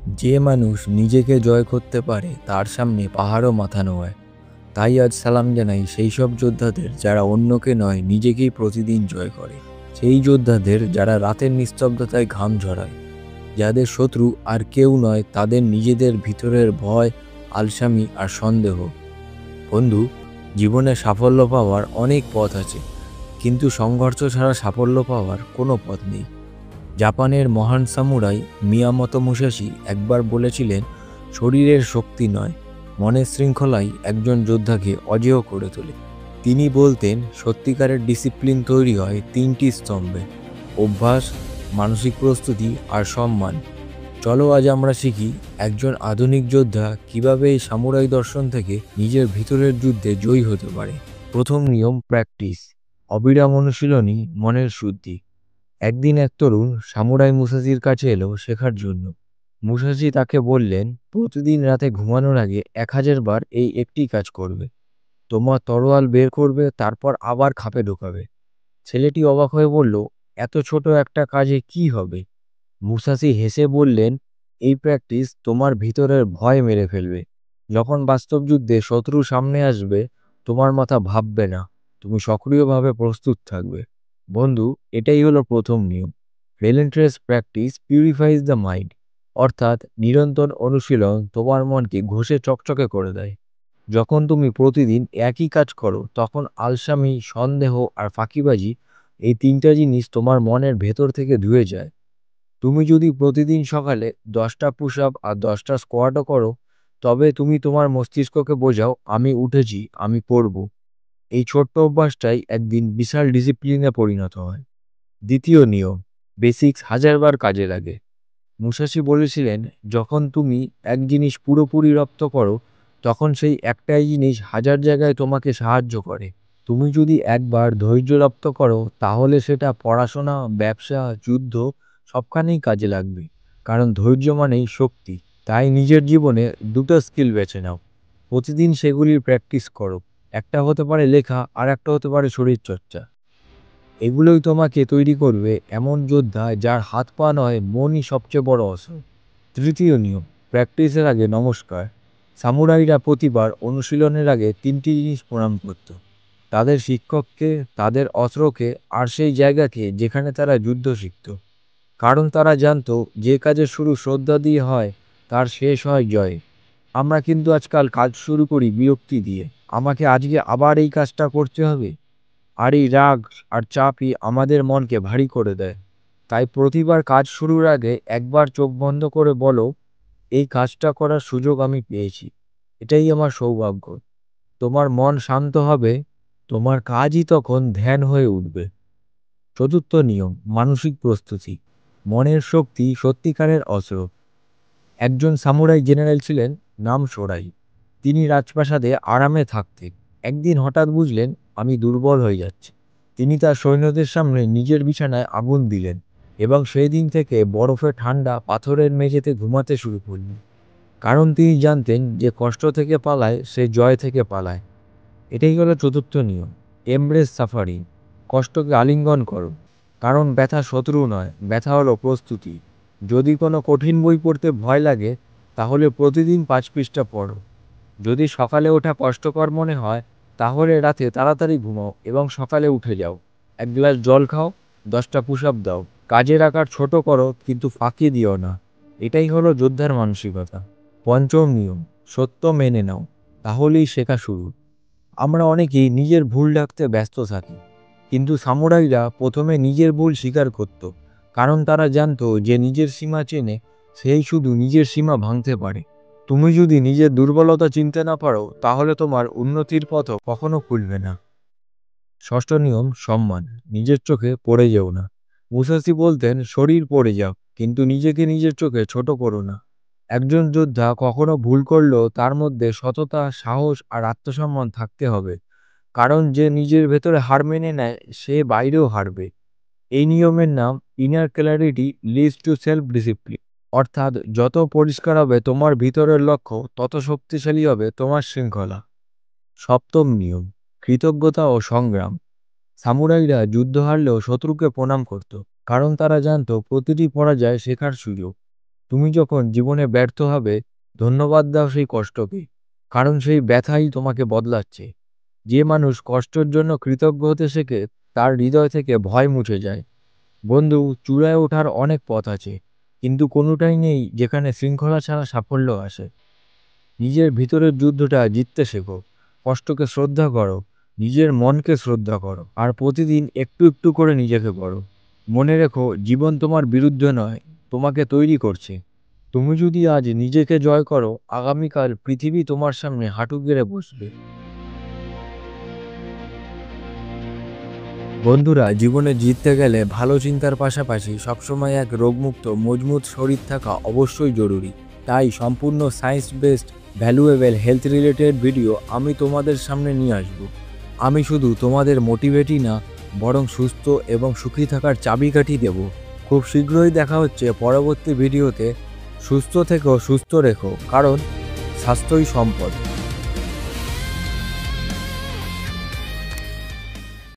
যে মানুষ নিজেকে জয় করতে পারে তার সামনে পাহাড়ও মাথা নোয়ায়। তাই আজ সালাম জানাই সেই সব যোদ্ধাদের যারা অন্যকে নয় নিজেকেই প্রতিদিন জয় করে। সেই যোদ্ধাদের যারা রাতের নিস্তব্ধতায় ঘাম ঝরায়, যাদের শত্রু আর কেউ নয় তাদের নিজেদের ভিতরের ভয়, আলসামি আর সন্দেহ। বন্ধু, জীবনে সাফল্য পাওয়ার অনেক পথ আছে, কিন্তু সংঘর্ষ ছাড়া সাফল্য পাওয়ার কোনো পথ নেই। জাপানের মহান সামুরাই মিয়ামতো মুসাশি একবার বলেছিলেন, শরীরের শক্তি নয়, মনের শৃঙ্খলাই একজন যোদ্ধাকে অজেয় করে তোলে। তিনি বলতেন, সত্যিকারের ডিসিপ্লিন তৈরি হয় তিনটি স্তম্ভে: অভ্যাস, মানসিক প্রস্তুতি আর সম্মান। চলো আজ আমরা শিখি একজন আধুনিক যোদ্ধা কিভাবে এই সামুরাই দর্শন থেকে নিজের ভিতরের যুদ্ধে জয়ী হতে পারে। প্রথম নিয়ম, প্র্যাকটিস। অবিরাম অনুশীলনই মনের শুদ্ধি। একদিন এক তরুণ সামুরাই মুসাশির কাছে এলো শেখার জন্য। মুসাশি তাকে বললেন, প্রতিদিন রাতে ঘুমানোর আগে 1000 বার এই একটি কাজ করবে। তোমার তরোয়াল বের করবে, তারপর আবার খাপে ঢোকাবে। ছেলেটি অবাক হয়ে বলল, এত ছোট একটা কাজে কি হবে? মুসাশি হেসে বললেন, এই প্র্যাকটিস তোমার ভিতরের ভয় মেরে ফেলবে। যখন বাস্তব যুদ্ধে শত্রু সামনে আসবে, তোমার মাথা ভাববে না, তুমি সক্রিয়ভাবে প্রস্তুত থাকবে। বন্ধু, এটাই হলো প্রথম নিয়ম। Relentless practice পিউরিফাইজ the mind. অর্থাৎ নিরন্তর অনুশীলন তোমার মনকে ঘষে চকচকে করে দেয়। যখন তুমি প্রতিদিন একই কাজ করো, তখন আলসামি, সন্দেহ আর ফাঁকিবাজি, এই তিনটা জিনিস তোমার মনের ভেতর থেকে ধুয়ে যায়। তুমি যদি প্রতিদিন সকালে 10টা পুশ আপ আর 10টা স্কোয়াটও করো, তবে তুমি তোমার মস্তিষ্ককে বোঝাও, আমি উঠেছি, আমি করব। এই ছোট্ট অভ্যাসটাই একদিন বিশাল ডিসিপ্লিনে পরিণত হয়। দ্বিতীয় নিয়ম, বেসিক্স 1000 বার কাজে লাগে। মুসাশি বলেছিলেন, যখন তুমি এক জিনিস পুরোপুরি রপ্ত করো, তখন সেই একটাই জিনিস 1000 জায়গায় তোমাকে সাহায্য করে। তুমি যদি একবার ধৈর্য রপ্ত করো, তাহলে সেটা পড়াশোনা, ব্যবসা, যুদ্ধ সবখানেই কাজে লাগবে। কারণ ধৈর্য মানেই শক্তি। তাই নিজের জীবনে দুটো স্কিল বেছে নাও, প্রতিদিন সেগুলির প্র্যাকটিস করো। একটা হতে পারে লেখা, আর একটা হতে পারে শরীরচর্চা। এগুলোই তোমাকে তৈরি করবে এমন যোদ্ধা যার হাত পা নয়, মনই সবচেয়ে বড় অস্ত্র। তৃতীয় নিয়ম, প্র্যাকটিসের আগে নমস্কার। সামুরাইরা প্রতিবার অনুশীলনের আগে তিনটি জিনিস প্রণাম করত: তাদের শিক্ষককে, তাদের অস্ত্রকে, আর সেই জায়গাকে যেখানে তারা যুদ্ধ শিখত। কারণ তারা জানতো, যে কাজের শুরু শ্রদ্ধা দিয়ে হয়, তার শেষ হয় জয়। আমরা কিন্তু আজকাল কাজ শুরু করি বিরক্তি দিয়ে, আমাকে আজকে আবার এই কাজটা করতে হবে। আর এই রাগ আর চাপই আমাদের মনকে ভারী করে দেয়। তাই প্রতিবার কাজ শুরুর আগে একবার চোখ বন্ধ করে বলো, এই কাজটা করার সুযোগ আমি পেয়েছি, এটাই আমার সৌভাগ্য। তোমার মন শান্ত হবে, তোমার কাজই তখন ধ্যান হয়ে উঠবে। চতুর্থ নিয়ম, মানসিক প্রস্তুতি। মনের শক্তি সত্যিকারের অস্ত্র। একজন সামুরাই জেনারেল ছিলেন, নাম সোরাই। তিনি রাজপ্রাসাদে আরামে থাকতেন। একদিন হঠাৎ বুঝলেন, আমি দুর্বল হয়ে যাচ্ছি। তিনি তার সৈন্যদের সামনে নিজের বিছানায় আগুন দিলেন, এবং সেই দিন থেকে বরফে ঠান্ডা পাথরের মেঝেতে ঘুমাতে শুরু করলেন। কারণ তিনি জানতেন, যে কষ্ট থেকে পালায় সে জয় থেকে পালায়। এটাই হলো চতুর্থ নিয়ম, এমব্রেস সাফারিং। কষ্টকে আলিঙ্গন করো। কারণ ব্যথা শত্রু নয়, ব্যথা হলো প্রস্তুতি। যদি কোনো কঠিন বই পড়তে ভয় লাগে, তাহলে প্রতিদিন 5 পৃষ্ঠা পড়ো। যদি সকালে ওঠা কষ্টকর মনে হয়, তাহলে রাতে তাড়াতাড়ি ঘুমাও এবং সকালে উঠে যাও। এক গ্লাস জল খাও, 10টা পুশ আপ দাও। কাজের আকার ছোট করো, কিন্তু ফাঁকি দিও না। এটাই হলো যোদ্ধার মানসিকতা। পঞ্চম নিয়ম, সত্য মেনে নাও, তাহলেই শেখা শুরু। আমরা অনেকেই নিজের ভুল ঢাকতে ব্যস্ত থাকি, কিন্তু সামুরাইরা প্রথমে নিজের ভুল স্বীকার করত। কারণ তারা জানতো, যে নিজের সীমা চেনে, সেই শুধু নিজের সীমা ভাঙতে পারে। তুমি যদি নিজের দুর্বলতা চিনতে না পারো, তাহলে তোমার উন্নতির পথও কখনো খুলবে না। ষষ্ঠ নিয়ম, সম্মান। নিজের চোখে পড়ে যেও না। মুসাশি বলতেন, শরীর পড়ে যাও, কিন্তু নিজেকে নিজের চোখে ছোট করো না। একজন যোদ্ধা কখনো ভুল করলেও তার মধ্যে সততা, সাহস আর আত্মসম্মান থাকতে হবে। কারণ যে নিজের ভেতরে হার মেনে নেয়, সে বাইরেও হারবে। এই নিয়মের নাম inner clarity leads to self discipline. অর্থাৎ যত পরিষ্কার হবে তোমার ভিতরের লক্ষ্য, তত শক্তিশালী হবে তোমার শৃঙ্খলা। সপ্তম নিয়ম, কৃতজ্ঞতা ও সংগ্রাম। সামুরাইরা যুদ্ধ হারলেও শত্রুকে প্রণাম করত, কারণ তারা জানতো প্রতিটি পরাজয় শেখার সুযোগ। তুমি যখন জীবনে ব্যর্থ হবে, ধন্যবাদ দাও সেই কষ্টকে, কারণ সেই ব্যথাই তোমাকে বদলাচ্ছে। যে মানুষ কষ্টের জন্য কৃতজ্ঞ হতে শেখে, তার হৃদয় থেকে ভয় মুছে যায়। বন্ধু, চূড়ায় ওঠার অনেক পথ আছে, কিন্তু কোনোটাই নেই যেখানে শৃঙ্খলা ছাড়া সাফল্য আসে। নিজের ভিতরের যুদ্ধটা জিততে শেখো, কষ্টকে শ্রদ্ধা করো, নিজের মনকে শ্রদ্ধা করো, আর প্রতিদিন একটু একটু করে নিজেকে করো। মনে রেখো, জীবন তোমার বিরুদ্ধে নয়, তোমাকে তৈরি করছে। তুমি যদি আজ নিজেকে জয় করো, আগামীকাল পৃথিবী তোমার সামনে হাঁটু গেড়ে বসবে। বন্ধুরা, জীবনে জিততে গেলে ভালো চিন্তার পাশাপাশি সবসময় এক রোগমুক্ত মজবুত শরীর থাকা অবশ্যই জরুরি। তাই সম্পূর্ণ science based valuable health related video আমি তোমাদের সামনে নিয়ে আসব। আমি শুধু তোমাদের মোটিভেটই না, বরং সুস্থ এবং সুখী থাকার চাবিকাঠি দেব। খুব শীঘ্রই দেখা হচ্ছে পরবর্তী ভিডিওতে। সুস্থ থেকো, সুস্থ রেখো, কারণ স্বাস্থ্যই সম্পদ।